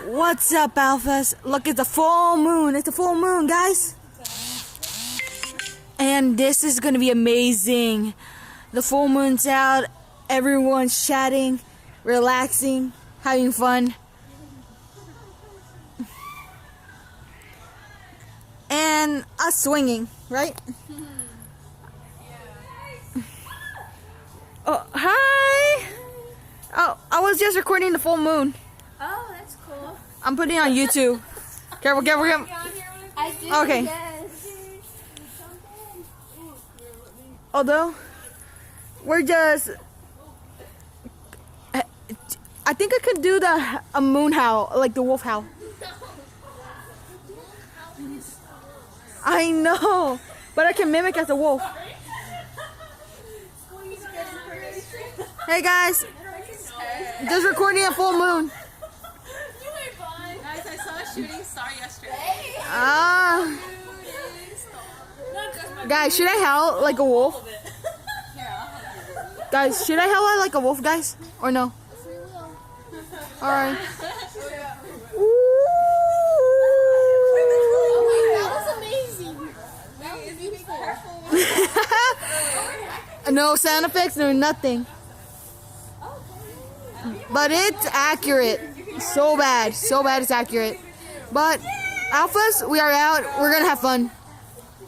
What's up, Alphas? Look, it's a full moon. It's a full moon, guys. And this is gonna be amazing. The full moon's out. Everyone's chatting, relaxing, having fun. And us swinging, right? Oh, hi! Oh, I was just recording the full moon. Oh, that's cool. I'm putting it on YouTube. Careful, careful, careful. I did. Okay. Yes. Although, we're just... I think I could do a moon howl, like the wolf howl. I know, but I can mimic as a wolf. Hey guys, just recording a full moon. Guys, I saw a shooting star yesterday. Guys, should I howl like a wolf? Guys, should I howl like a wolf, guys? Or no? Alright. That was amazing. No sound effects, no nothing. But it's accurate. So bad it's accurate. But Alphas, we are out. We're gonna have fun.